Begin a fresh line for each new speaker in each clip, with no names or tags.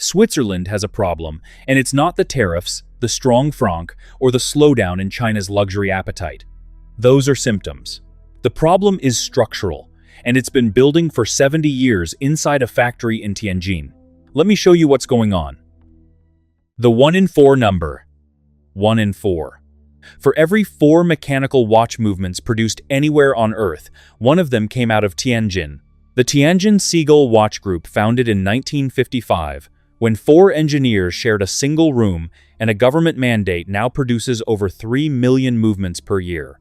Switzerland has a problem, and it's not the tariffs, the strong franc, or the slowdown in China's luxury appetite. Those are symptoms. The problem is structural, and it's been building for 70 years inside a factory in Tianjin. Let me show you what's going on. The 1 in 4 number. 1 in 4. For every 4 mechanical watch movements produced anywhere on Earth, one of them came out of Tianjin. The Tianjin Seagull Watch Group, founded in 1955, when 4 engineers shared a single room, and a government mandate, now produces over 3 million movements per year.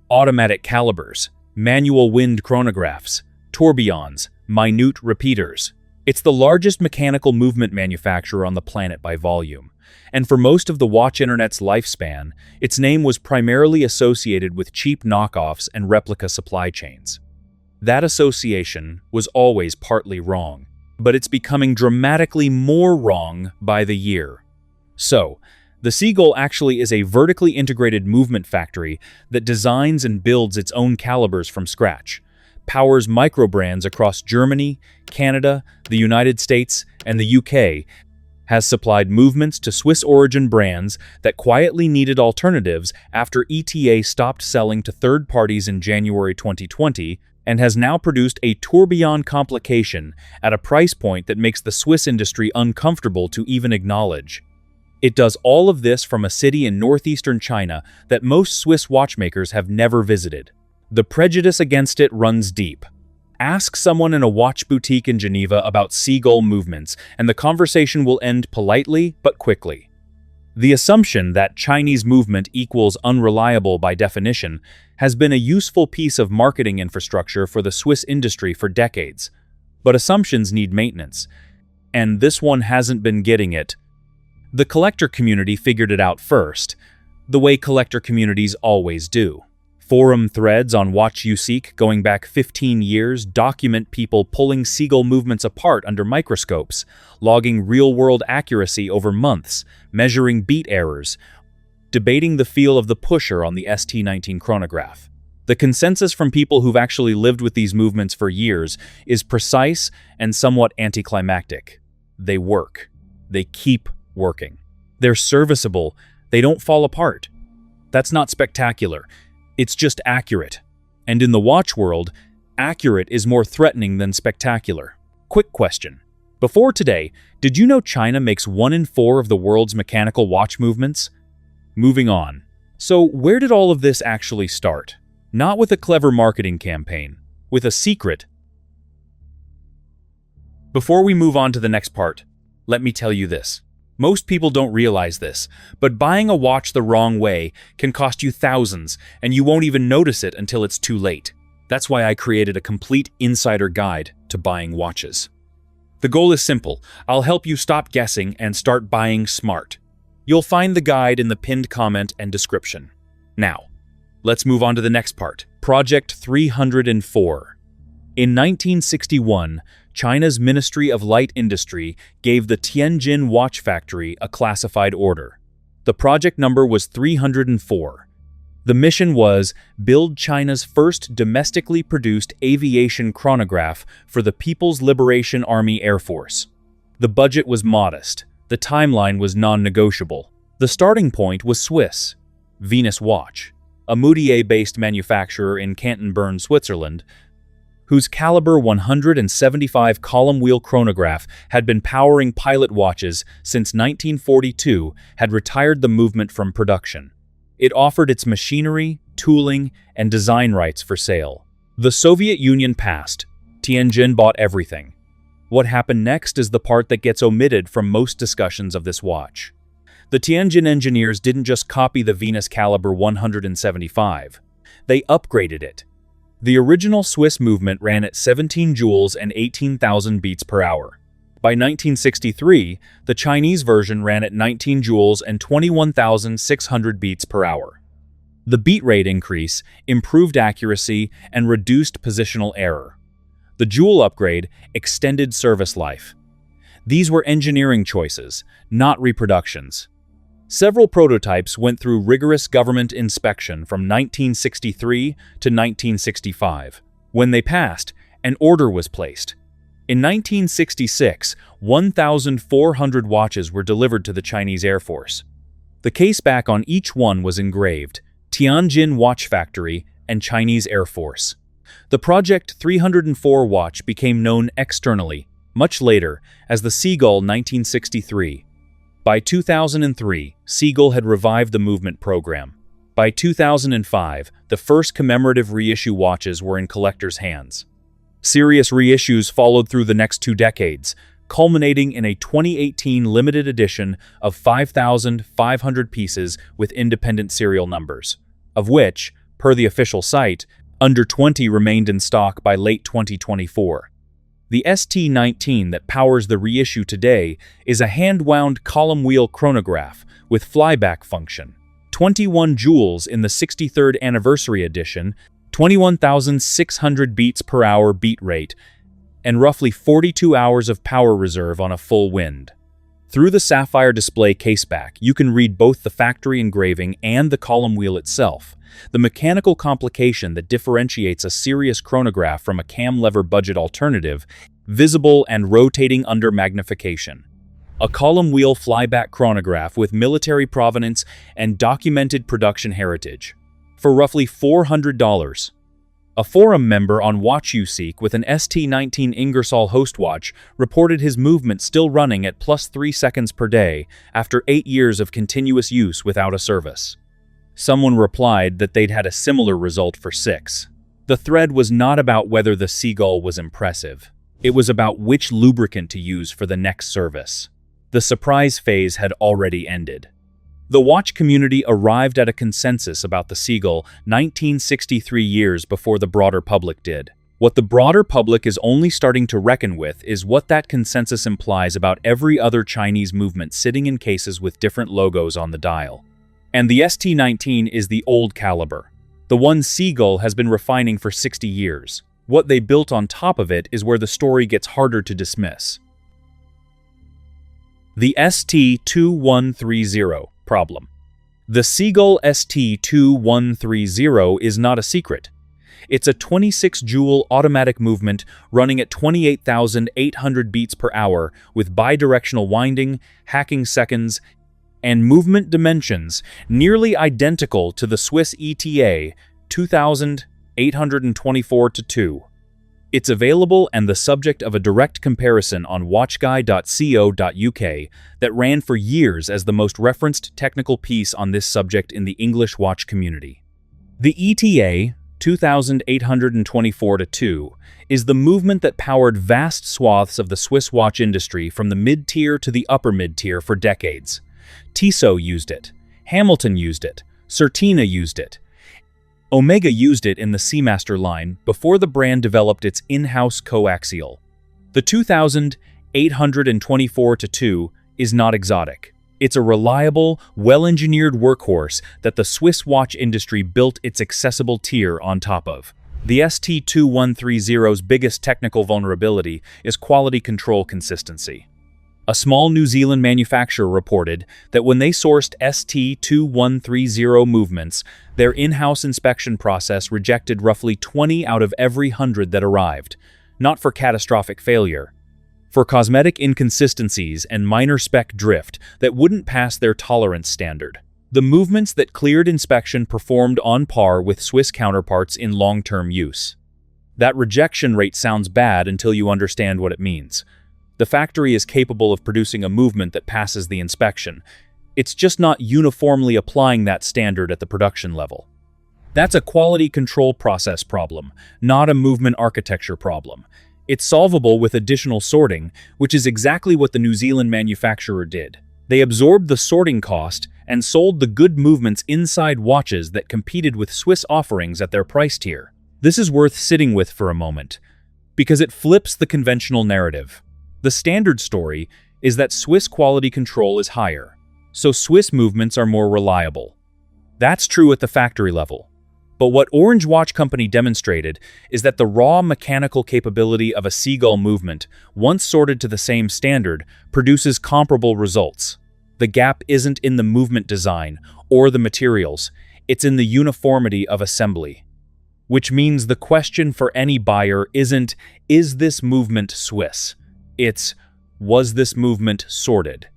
Automatic calibers, manual wind chronographs, tourbillons, minute repeaters. It's the largest mechanical movement manufacturer on the planet by volume, and for most of the watch internet's lifespan, its name was primarily associated with cheap knockoffs and replica supply chains. That association was always partly wrong, but it's becoming dramatically more wrong by the year. So, the Seagull actually is a vertically integrated movement factory that designs and builds its own calibers from scratch, powers micro-brands across Germany, Canada, the United States, and the UK, has supplied movements to Swiss-origin brands that quietly needed alternatives after ETA stopped selling to third parties in January 2020, and has now produced a tourbillon complication at a price point that makes the Swiss industry uncomfortable to even acknowledge. It does all of this from a city in northeastern China that most Swiss watchmakers have never visited. The prejudice against it runs deep. Ask someone in a watch boutique in Geneva about Seagull movements, and the conversation will end politely but quickly. The assumption that Chinese movement equals unreliable by definition has been a useful piece of marketing infrastructure for the Swiss industry for decades. But assumptions need maintenance, and this one hasn't been getting it. The collector community figured it out first, the way collector communities always do. Forum threads on Watch You Seek going back 15 years document people pulling Seagull movements apart under microscopes, logging real-world accuracy over months, measuring beat errors, debating the feel of the pusher on the ST19 chronograph. The consensus from people who've actually lived with these movements for years is precise and somewhat anticlimactic. They work. They keep working. They're serviceable. They don't fall apart. That's not spectacular. It's just accurate. And in the watch world, accurate is more threatening than spectacular. Quick question. Before today, did you know China makes 1 in 4 of the world's mechanical watch movements? Moving on. So where did all of this actually start? Not with a clever marketing campaign, with a secret. Before we move on to the next part, let me tell you this. Most people don't realize this, but buying a watch the wrong way can cost you thousands, and you won't even notice it until it's too late. That's why I created a complete insider guide to buying watches. The goal is simple. I'll help you stop guessing and start buying smart. You'll find the guide in the pinned comment and description. Now, let's move on to the next part. Project 304. In 1961, China's Ministry of Light Industry gave the Tianjin watch factory a classified order. The project number was 304. The mission was build China's first domestically produced aviation chronograph for the People's Liberation Army Air Force. The budget was modest. The timeline was non-negotiable. The starting point was Swiss. Venus Watch, a Moutier-based manufacturer in Canton-Bern, Switzerland, whose caliber 175 column wheel chronograph had been powering pilot watches since 1942, had retired the movement from production. It offered its machinery, tooling, and design rights for sale. The Soviet Union passed. Tianjin bought everything. What happened next is the part that gets omitted from most discussions of this watch. The Tianjin engineers didn't just copy the Venus caliber 175. They upgraded it. The original Swiss movement ran at 17 joules and 18,000 beats per hour. By 1963, the Chinese version ran at 19 joules and 21,600 beats per hour. The beat rate increase improved accuracy and reduced positional error. The joule upgrade extended service life. These were engineering choices, not reproductions. Several prototypes went through rigorous government inspection from 1963 to 1965. When they passed, an order was placed. In 1966, 1,400 watches were delivered to the Chinese Air Force. The caseback on each one was engraved, Tianjin Watch Factory and Chinese Air Force. The Project 304 watch became known externally, much later, as the Seagull 1963. By 2003, Seagull had revived the movement program. By 2005, the first commemorative reissue watches were in collectors' hands. Serious reissues followed through the next 2 decades, culminating in a 2018 limited edition of 5,500 pieces with independent serial numbers, of which, per the official site, under 20 remained in stock by late 2024. The ST19 that powers the reissue today is a hand-wound column wheel chronograph with flyback function. 21 joules in the 63rd anniversary edition, 21,600 beats per hour beat rate, and roughly 42 hours of power reserve on a full wind. Through the sapphire display caseback, you can read both the factory engraving and the column wheel itself, the mechanical complication that differentiates a serious chronograph from a cam lever budget alternative, visible and rotating under magnification. A column wheel flyback chronograph with military provenance and documented production heritage. For roughly $400. A forum member on WatchUseek with an ST19 Ingersoll Host watch reported his movement still running at +3 seconds per day after 8 years of continuous use without a service. Someone replied that they'd had a similar result for 6. The thread was not about whether the Seagull was impressive. It was about which lubricant to use for the next service. The surprise phase had already ended. The watch community arrived at a consensus about the Seagull 1963 years before the broader public did. What the broader public is only starting to reckon with is what that consensus implies about every other Chinese movement sitting in cases with different logos on the dial. And the ST19 is the old caliber. The one Seagull has been refining for 60 years. What they built on top of it is where the story gets harder to dismiss. The ST2130 problem. The Seagull ST2130 is not a secret. It's a 26-joule automatic movement running at 28,800 beats per hour with bidirectional winding, hacking seconds, and movement dimensions nearly identical to the Swiss ETA 2824-2. It's available and the subject of a direct comparison on watchguy.co.uk that ran for years as the most referenced technical piece on this subject in the English watch community. The ETA 2824-2 is the movement that powered vast swaths of the Swiss watch industry from the mid-tier to the upper mid-tier for decades. Tissot used it, Hamilton used it, Certina used it. Omega used it in the Seamaster line before the brand developed its in-house coaxial. The 2824-2 is not exotic. It's a reliable, well-engineered workhorse that the Swiss watch industry built its accessible tier on top of. The ST2130's biggest technical vulnerability is quality control consistency. A small New Zealand manufacturer reported that when they sourced ST2130 movements, their in-house inspection process rejected roughly 20 out of every 100 that arrived, not for catastrophic failure, for cosmetic inconsistencies and minor spec drift that wouldn't pass their tolerance standard. The movements that cleared inspection performed on par with Swiss counterparts in long-term use. That rejection rate sounds bad until you understand what it means. The factory is capable of producing a movement that passes the inspection. It's just not uniformly applying that standard at the production level. That's a quality control process problem, not a movement architecture problem. It's solvable with additional sorting, which is exactly what the New Zealand manufacturer did. They absorbed the sorting cost and sold the good movements inside watches that competed with Swiss offerings at their price tier. This is worth sitting with for a moment, because it flips the conventional narrative. The standard story is that Swiss quality control is higher, so Swiss movements are more reliable. That's true at the factory level. But what Orange Watch Company demonstrated is that the raw mechanical capability of a Seagull movement, once sorted to the same standard, produces comparable results. The gap isn't in the movement design or the materials, it's in the uniformity of assembly. which means the question for any buyer isn't, is this movement Swiss? It's, was this movement sorted?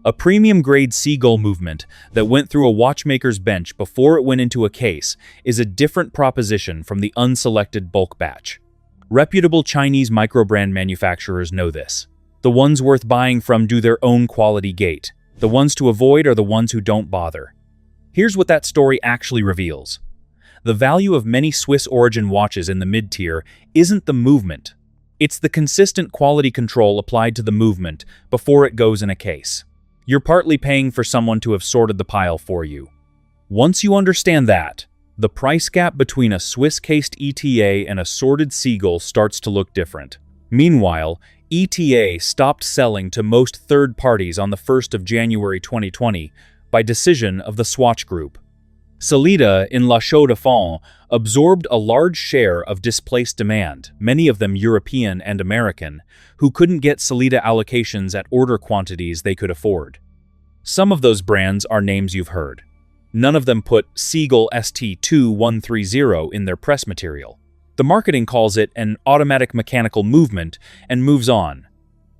A premium-grade seagull movement that went through a watchmaker's bench before it went into a case is a different proposition from the unselected bulk batch. Reputable Chinese microbrand manufacturers know this. The ones worth buying from do their own quality gate. The ones to avoid are the ones who don't bother. Here's what that story actually reveals. The value of many Swiss-origin watches in the mid-tier isn't the movement. It's the consistent quality control applied to the movement before it goes in a case. You're partly paying for someone to have sorted the pile for you. Once you understand that, the price gap between a Swiss-cased ETA and a sorted seagull starts to look different. Meanwhile, ETA stopped selling to most third parties on the 1st of January 2020 by decision of the Swatch Group. Sellita in La Chaux-de-Fonds absorbed a large share of displaced demand, many of them European and American, who couldn't get Sellita allocations at order quantities they could afford. Some of those brands are names you've heard. None of them put Seagull ST2130 in their press material. The marketing calls it an automatic mechanical movement and moves on.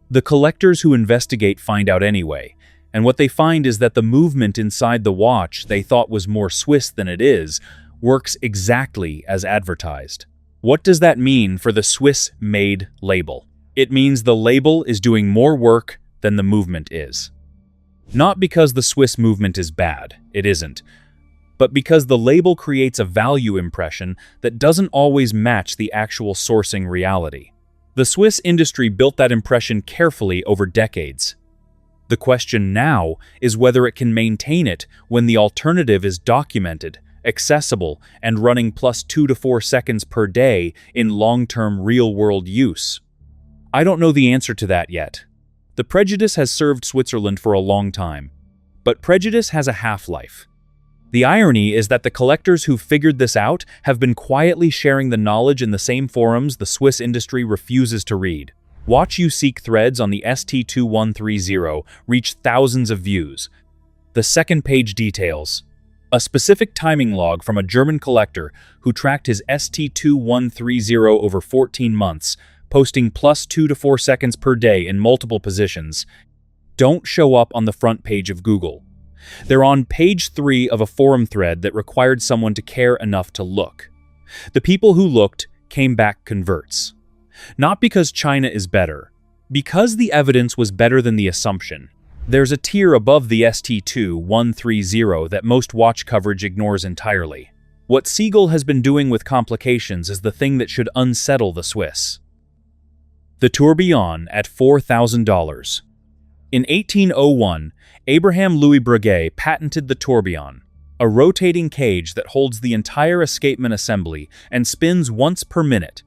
The collectors who investigate find out anyway, and what they find is that the movement inside the watch they thought was more Swiss than it is works exactly as advertised. What does that mean for the Swiss-made label? It means the label is doing more work than the movement is. Not because the Swiss movement is bad, it isn't, but because the label creates a value impression that doesn't always match the actual sourcing reality. The Swiss industry built that impression carefully over decades. The question now is whether it can maintain it when the alternative is documented, accessible, and running +2 to 4 seconds per day in long-term real-world use. I don't know the answer to that yet. The prejudice has served Switzerland for a long time, but prejudice has a half-life. The irony is that the collectors who figured this out have been quietly sharing the knowledge in the same forums the Swiss industry refuses to read. Watch You Seek threads on the ST2130 reach thousands of views. The second page details a specific timing log from a German collector who tracked his ST2130 over 14 months, posting +2 to 4 seconds per day in multiple positions, don't show up on the front page of Google. They're on page 3 of a forum thread that required someone to care enough to look. The people who looked came back converts. Not because China is better, because the evidence was better than the assumption. There's a tier above the ST2130 that most watch coverage ignores entirely. What Seagull has been doing with complications is the thing that should unsettle the Swiss. The tourbillon at $4,000. In 1801, Abraham Louis Breguet patented the tourbillon, a rotating cage that holds the entire escapement assembly and spins once per minute,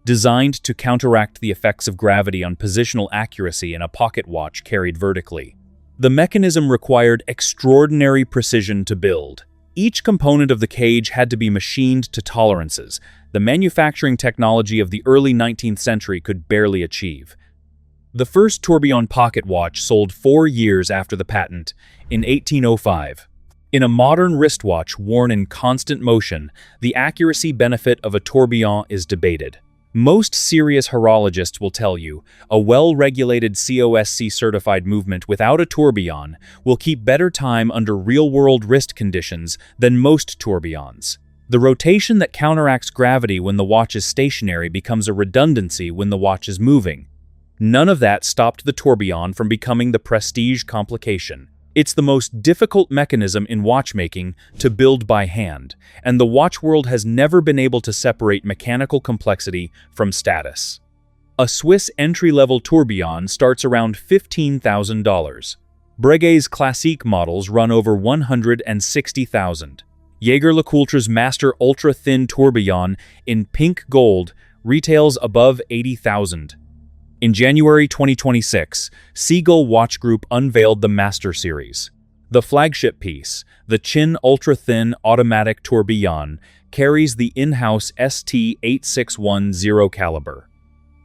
designed to counteract the effects of gravity on positional accuracy in a pocket watch carried vertically. The mechanism required extraordinary precision to build. Each component of the cage had to be machined to tolerances the manufacturing technology of the early 19th century could barely achieve. The first tourbillon pocket watch sold 4 years after the patent, in 1805. In a modern wristwatch worn in constant motion, the accuracy benefit of a tourbillon is debated. Most serious horologists will tell you a well-regulated COSC-certified movement without a tourbillon will keep better time under real-world wrist conditions than most tourbillons. The rotation that counteracts gravity when the watch is stationary becomes a redundancy when the watch is moving. None of that stopped the tourbillon from becoming the prestige complication. It's the most difficult mechanism in watchmaking to build by hand, and the watch world has never been able to separate mechanical complexity from status. A Swiss entry-level tourbillon starts around $15,000. Breguet's classique models run over $160,000. Jaeger-LeCoultre's Master Ultra-Thin Tourbillon in pink gold retails above $80,000. In January 2026, Seagull Watch Group unveiled the Master Series. The flagship piece, the Chin Ultra-Thin Automatic Tourbillon, carries the in-house ST8610 caliber.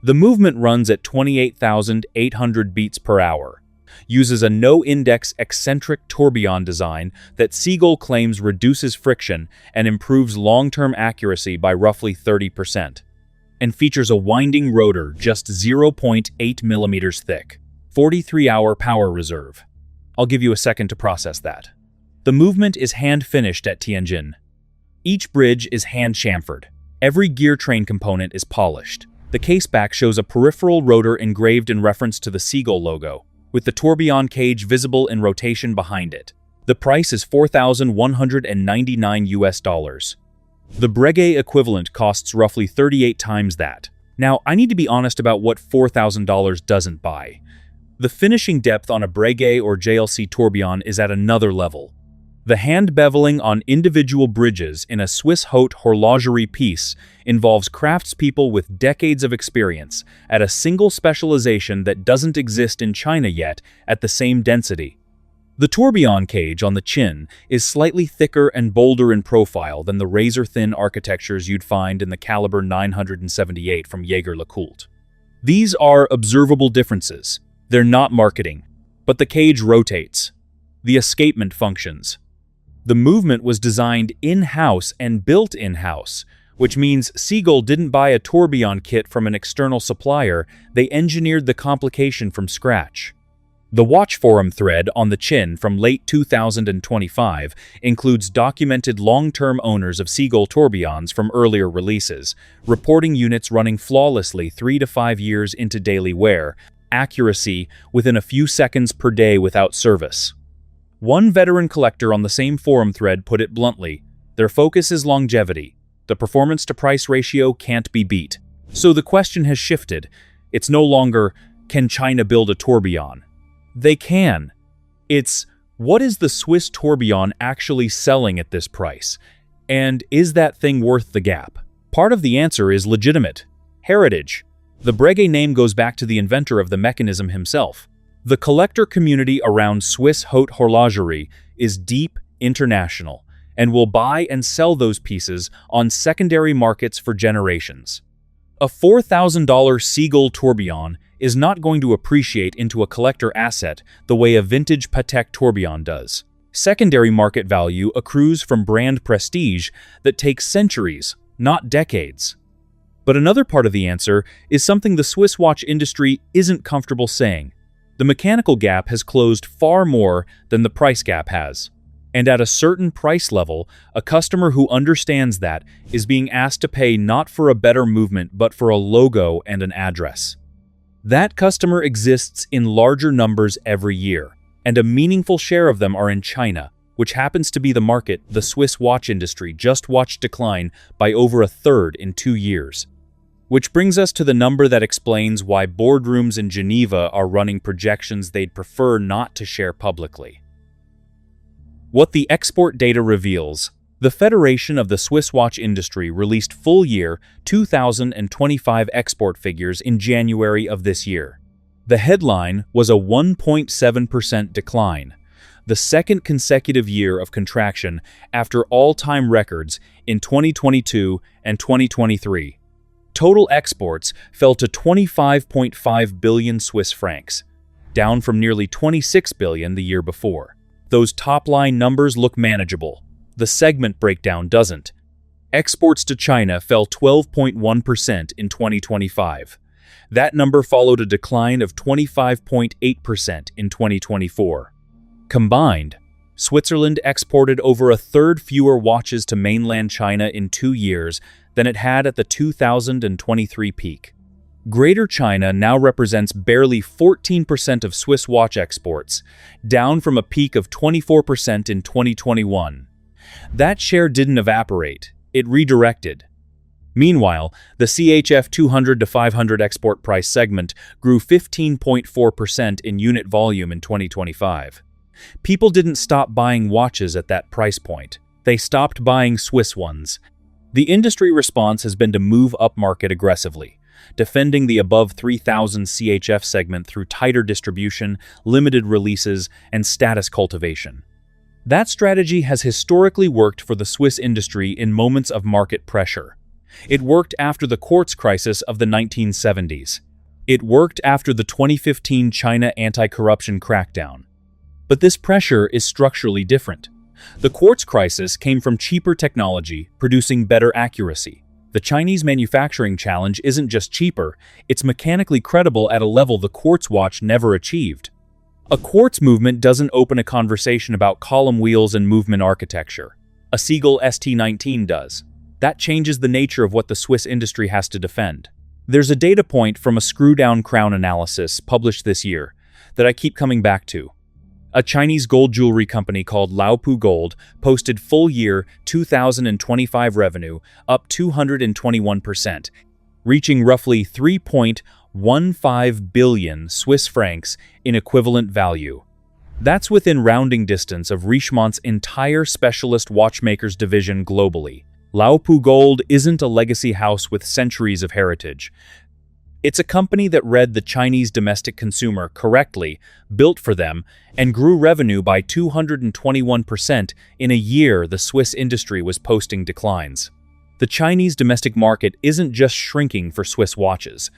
The movement runs at 28,800 beats per hour. uses a no-index eccentric tourbillon design that Seagull claims reduces friction and improves long-term accuracy by roughly 30%, and features a winding rotor just 0.8 millimeters thick, 43-hour power reserve. I'll give you a second to process that. The movement is hand-finished at Tianjin. Each bridge is hand-chamfered. Every gear train component is polished. The caseback shows a peripheral rotor engraved in reference to the Seagull logo, with the tourbillon cage visible in rotation behind it. The price is $4,199 US. The Breguet equivalent costs roughly 38 times that. Now, I need to be honest about what $4,000 doesn't buy. The finishing depth on a Breguet or JLC tourbillon is at another level. The hand beveling on individual bridges in a Swiss haute horlogerie piece involves craftspeople with decades of experience at a single specialization that doesn't exist in China yet at the same density. The tourbillon cage on the chin is slightly thicker and bolder in profile than the razor-thin architectures you'd find in the caliber 978 from Jaeger-LeCoultre. These are observable differences. They're not marketing, but the cage rotates. The escapement functions. The movement was designed in-house and built in-house, which means Seagull didn't buy a tourbillon kit from an external supplier, they engineered the complication from scratch. The watch forum thread on the chin from late 2025 includes documented long-term owners of Seagull tourbillons from earlier releases, reporting units running flawlessly 3 to 5 years into daily wear, accuracy within a few seconds per day without service. One veteran collector on the same forum thread put it bluntly, their focus is longevity. The performance-to-price ratio can't be beat. So the question has shifted. It's no longer, can China build a tourbillon? They can. It's, what is the Swiss tourbillon actually selling at this price? And is that thing worth the gap? Part of the answer is legitimate. Heritage. The Breguet name goes back to the inventor of the mechanism himself. The collector community around Swiss haute horlogerie is deep, international, and will buy and sell those pieces on secondary markets for generations. A $4,000 Seagull tourbillon is not going to appreciate into a collector asset the way a vintage Patek tourbillon does. Secondary market value accrues from brand prestige that takes centuries, not decades. But another part of the answer is something the Swiss watch industry isn't comfortable saying. The mechanical gap has closed far more than the price gap has. And at a certain price level, a customer who understands that is being asked to pay not for a better movement but for a logo and an address. That customer exists in larger numbers every year, and a meaningful share of them are in China, which happens to be the market the Swiss watch industry just watched decline by over a third in 2 years. Which brings us to the number that explains why boardrooms in Geneva are running projections they'd prefer not to share publicly. What the export data reveals, the Federation of the Swiss watch industry released full-year 2025 export figures in January of this year. The headline was a 1.7% decline, the second consecutive year of contraction after all-time records in 2022 and 2023. Total exports fell to 25.5 billion Swiss francs, down from nearly 26 billion the year before. Those top-line numbers look manageable. The segment breakdown doesn't. Exports to China fell 12.1% in 2025. That number followed a decline of 25.8% in 2024. Combined, Switzerland exported over a third fewer watches to mainland China in 2 years than it had at the 2023 peak. Greater China now represents barely 14% of Swiss watch exports, down from a peak of 24% in 2021. That share didn't evaporate, it redirected. Meanwhile, the CHF 200 to 500 export price segment grew 15.4% in unit volume in 2025. People didn't stop buying watches at that price point. They stopped buying Swiss ones. The industry response has been to move upmarket aggressively, defending the above 3,000 CHF segment through tighter distribution, limited releases, and status cultivation. That strategy has historically worked for the Swiss industry in moments of market pressure. It worked after the quartz crisis of the 1970s. It worked after the 2015 China anti-corruption crackdown. But this pressure is structurally different. The quartz crisis came from cheaper technology, producing better accuracy. The Chinese manufacturing challenge isn't just cheaper, it's mechanically credible at a level the quartz watch never achieved. A quartz movement doesn't open a conversation about column wheels and movement architecture. A Seagull ST19 does. That changes the nature of what the Swiss industry has to defend. There's a data point from a screw-down crown analysis published this year that I keep coming back to. A Chinese gold jewelry company called Laopu Gold posted full-year 2025 revenue up 221%, reaching roughly 3.15 billion Swiss francs in equivalent value. That's within rounding distance of Richemont's entire specialist watchmakers division globally. Laopu Gold isn't a legacy house with centuries of heritage. It's a company that read the Chinese domestic consumer correctly, built for them, and grew revenue by 221% in a year the Swiss industry was posting declines. The Chinese domestic market isn't just shrinking for Swiss watches.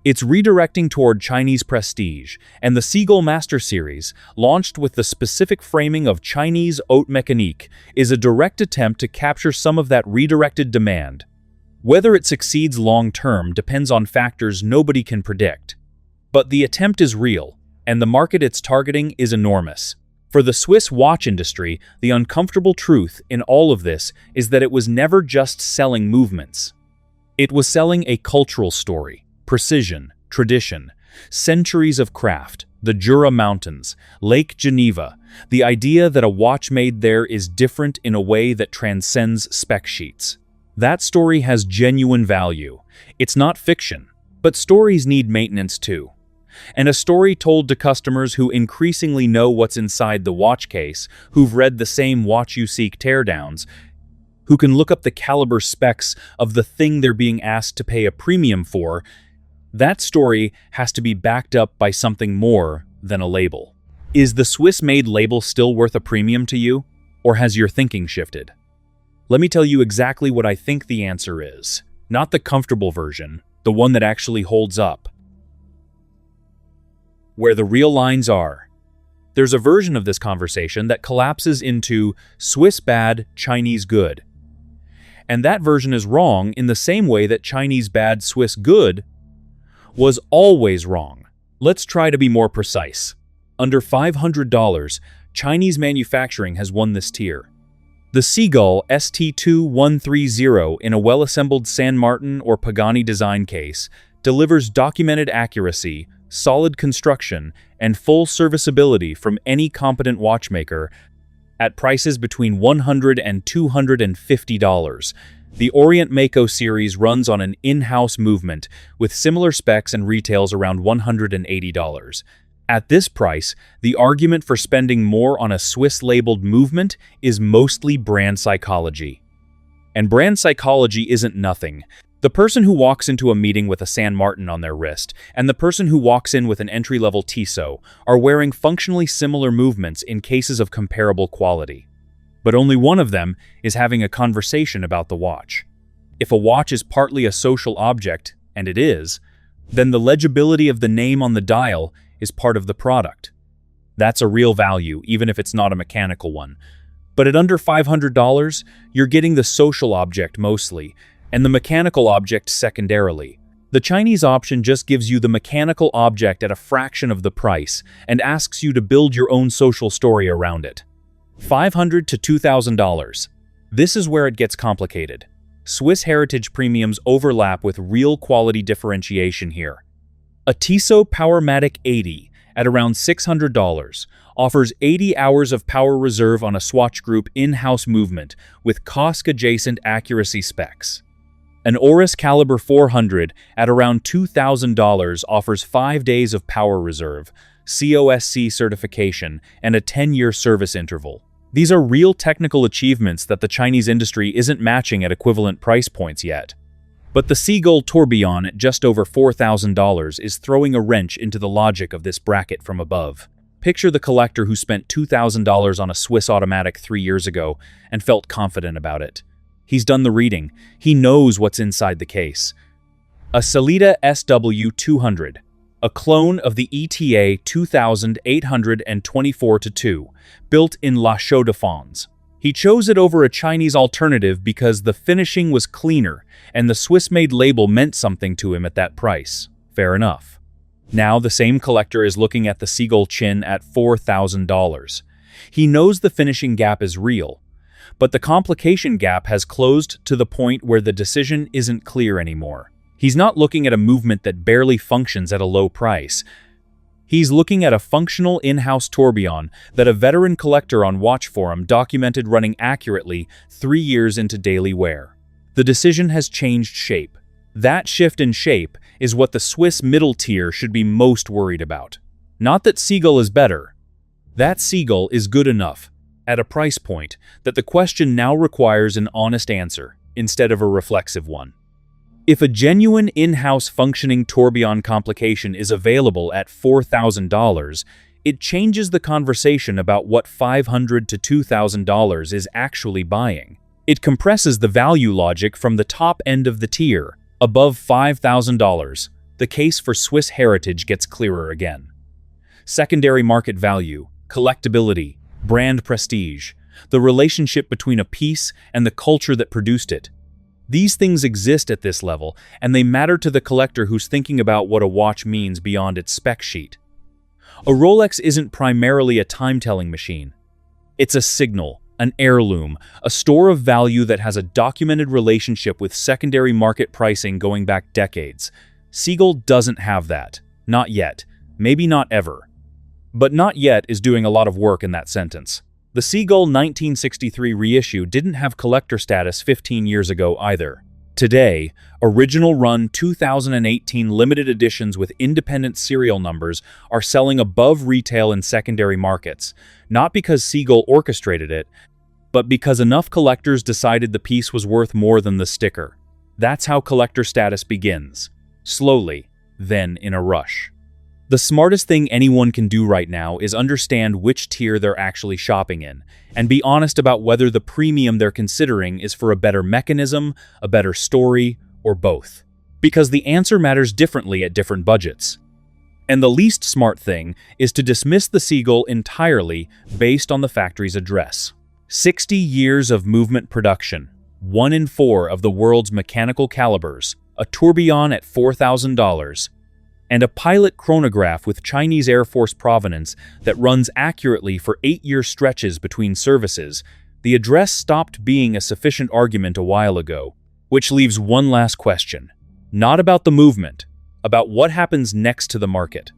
It's redirecting toward Chinese prestige, and the Seagull Master Series, launched with the specific framing of Chinese haute mécanique, is a direct attempt to capture some of that redirected demand. Whether it succeeds long-term depends on factors nobody can predict. But the attempt is real, and the market it's targeting is enormous. For the Swiss watch industry, the uncomfortable truth in all of this is that it was never just selling movements. It was selling a cultural story, precision, tradition, centuries of craft, the Jura Mountains, Lake Geneva, the idea that a watch made there is different in a way that transcends spec sheets. That story has genuine value. It's not fiction, but stories need maintenance too. And a story told to customers who increasingly know what's inside the watch case, who've read the same Watch You Seek teardowns, who can look up the caliber specs of the thing they're being asked to pay a premium for, that story has to be backed up by something more than a label. Is the Swiss-made label still worth a premium to you, or has your thinking shifted? Let me tell you exactly what I think the answer is. Not the comfortable version, the one that actually holds up. Where the real lines are. There's a version of this conversation that collapses into Swiss bad, Chinese good. And that version is wrong in the same way that Chinese bad, Swiss good was always wrong. Let's try to be more precise. Under $500, Chinese manufacturing has won this tier. The Seagull ST2130 in a well-assembled San Martin or Pagani design case delivers documented accuracy, solid construction, and full serviceability from any competent watchmaker at prices between $100 and $250. The Orient Mako series runs on an in-house movement with similar specs and retails around $180. At this price, the argument for spending more on a Swiss-labeled movement is mostly brand psychology. And brand psychology isn't nothing. The person who walks into a meeting with a San Martin on their wrist and the person who walks in with an entry-level Tissot are wearing functionally similar movements in cases of comparable quality. But only one of them is having a conversation about the watch. If a watch is partly a social object, and it is, then the legibility of the name on the dial is part of the product. That's a real value, even if it's not a mechanical one. But at under $500, you're getting the social object mostly, and the mechanical object secondarily. The Chinese option just gives you the mechanical object at a fraction of the price and asks you to build your own social story around it. $500 to $2,000. This is where it gets complicated. Swiss heritage premiums overlap with real quality differentiation here. A Tissot Powermatic 80 at around $600 offers 80 hours of power reserve on a Swatch Group in-house movement with COSC-adjacent accuracy specs. An Oris Caliber 400 at around $2,000 offers 5 days of power reserve, COSC certification, and a 10-year service interval. These are real technical achievements that the Chinese industry isn't matching at equivalent price points yet. But the Seagull Tourbillon at just over $4,000 is throwing a wrench into the logic of this bracket from above. Picture the collector who spent $2,000 on a Swiss automatic 3 years ago and felt confident about it. He's done the reading. He knows what's inside the case. A Sellita SW200, a clone of the ETA 2824-2, built in La Chaux-de-Fonds. He chose it over a Chinese alternative because the finishing was cleaner and the Swiss-made label meant something to him at that price. Fair enough. Now the same collector is looking at the Seagull Chin at $4,000. He knows the finishing gap is real, but the complication gap has closed to the point where the decision isn't clear anymore. He's not looking at a movement that barely functions at a low price. He's looking at a functional in-house tourbillon that a veteran collector on Watch Forum documented running accurately 3 years into daily wear. The decision has changed shape. That shift in shape is what the Swiss middle tier should be most worried about. Not that Seagull is better. That Seagull is good enough, at a price point, that the question now requires an honest answer, instead of a reflexive one. If a genuine in-house functioning tourbillon complication is available at $4,000, it changes the conversation about what $500 to $2,000 is actually buying. It compresses the value logic from the top end of the tier, above $5,000. The case for Swiss heritage gets clearer again. Secondary market value, collectability, brand prestige, the relationship between a piece and the culture that produced it. These things exist at this level, and they matter to the collector who's thinking about what a watch means beyond its spec sheet. A Rolex isn't primarily a time-telling machine. It's a signal, an heirloom, a store of value that has a documented relationship with secondary market pricing going back decades. Seagull doesn't have that. Not yet. Maybe not ever. But not yet is doing a lot of work in that sentence. The Seagull 1963 reissue didn't have collector status 15 years ago either. Today, original run 2018 limited editions with independent serial numbers are selling above retail in secondary markets, not because Seagull orchestrated it, but because enough collectors decided the piece was worth more than the sticker. That's how collector status begins. Slowly, then in a rush. The smartest thing anyone can do right now is understand which tier they're actually shopping in, and be honest about whether the premium they're considering is for a better mechanism, a better story, or both. Because the answer matters differently at different budgets. And the least smart thing is to dismiss the Seagull entirely based on the factory's address. 60 years of movement production, 1 in 4 of the world's mechanical calibers, a tourbillon at $4,000, and a pilot chronograph with Chinese Air Force provenance that runs accurately for 8-year stretches between services, the address stopped being a sufficient argument a while ago. Which leaves one last question. Not about the movement, about what happens next to the market.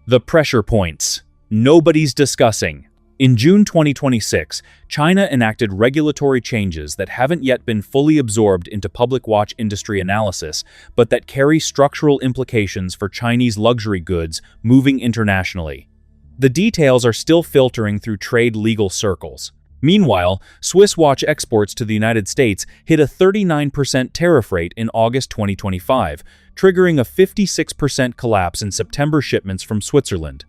The pressure points. Nobody's discussing. In June 2026, China enacted regulatory changes that haven't yet been fully absorbed into public watch industry analysis, but that carry structural implications for Chinese luxury goods moving internationally. The details are still filtering through trade legal circles. Meanwhile, Swiss watch exports to the United States hit a 39% tariff rate in August 2025, triggering a 56% collapse in September shipments from Switzerland.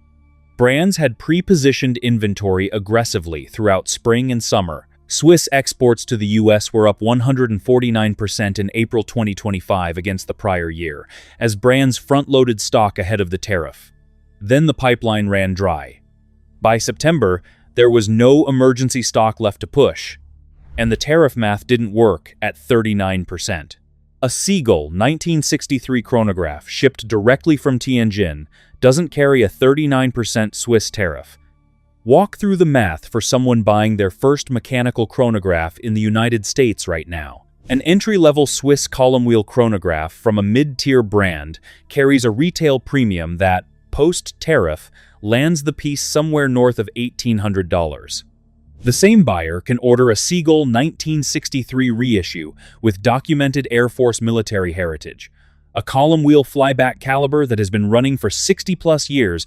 Brands had pre-positioned inventory aggressively throughout spring and summer. Swiss exports to the US were up 149% in April 2025 against the prior year, as brands front-loaded stock ahead of the tariff. Then the pipeline ran dry. By September, there was no emergency stock left to push, and the tariff math didn't work at 39%. A Seagull 1963 chronograph shipped directly from Tianjin doesn't carry a 39% Swiss tariff. Walk through the math for someone buying their first mechanical chronograph in the United States right now. An entry-level Swiss column wheel chronograph from a mid-tier brand carries a retail premium that, post-tariff, lands the piece somewhere north of $1,800. The same buyer can order a Seagull 1963 reissue with documented Air Force military heritage, a column wheel flyback caliber that has been running for 60-plus years,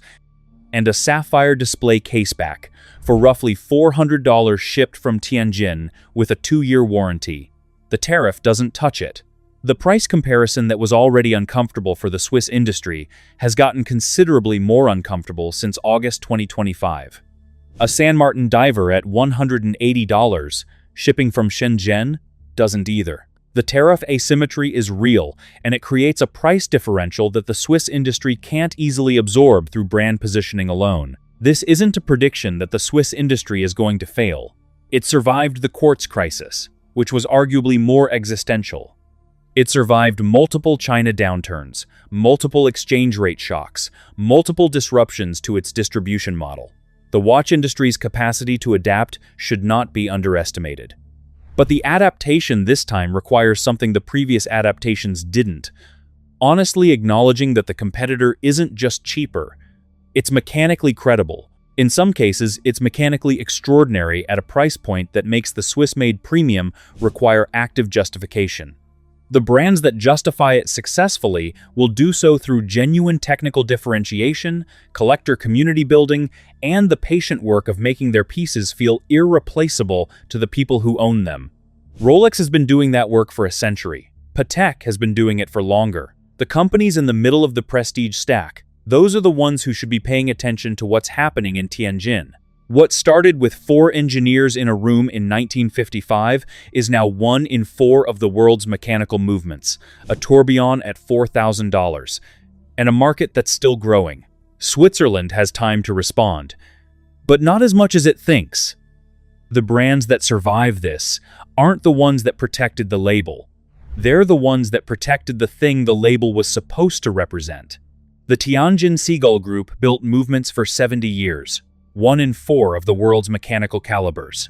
and a sapphire display caseback for roughly $400 shipped from Tianjin with a 2-year warranty. The tariff doesn't touch it. The price comparison that was already uncomfortable for the Swiss industry has gotten considerably more uncomfortable since August 2025. A San Martin diver at $180, shipping from Shenzhen, doesn't either. The tariff asymmetry is real, and it creates a price differential that the Swiss industry can't easily absorb through brand positioning alone. This isn't a prediction that the Swiss industry is going to fail. It survived the quartz crisis, which was arguably more existential. It survived multiple China downturns, multiple exchange rate shocks, multiple disruptions to its distribution model. The watch industry's capacity to adapt should not be underestimated. But the adaptation this time requires something the previous adaptations didn't. Honestly acknowledging that the competitor isn't just cheaper, it's mechanically credible. In some cases, it's mechanically extraordinary at a price point that makes the Swiss-made premium require active justification. The brands that justify it successfully will do so through genuine technical differentiation, collector community building, and the patient work of making their pieces feel irreplaceable to the people who own them. Rolex has been doing that work for a century. Patek has been doing it for longer. The companies in the middle of the prestige stack, those are the ones who should be paying attention to what's happening in Tianjin. What started with 4 engineers in a room in 1955 is now 1 in 4 of the world's mechanical movements, a tourbillon at $4,000, and a market that's still growing. Switzerland has time to respond, but not as much as it thinks. The brands that survive this aren't the ones that protected the label. They're the ones that protected the thing the label was supposed to represent. The Tianjin Seagull Group built movements for 70 years. 1 in 4 of the world's mechanical calibers.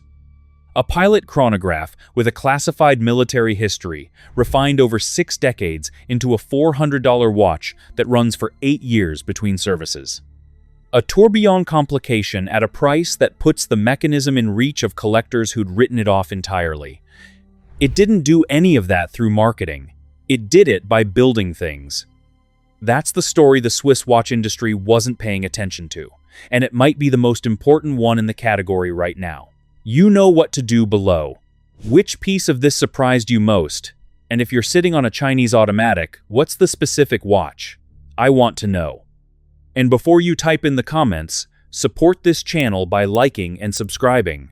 A pilot chronograph with a classified military history, refined over 6 decades into a $400 watch that runs for 8 years between services. A tourbillon complication at a price that puts the mechanism in reach of collectors who'd written it off entirely. It didn't do any of that through marketing. It did it by building things. That's the story the Swiss watch industry wasn't paying attention to. And it might be the most important one in the category right now. You know what to do below. Which piece of this surprised you most? And if you're sitting on a Chinese automatic, what's the specific watch? I want to know. And before you type in the comments, support this channel by liking and subscribing.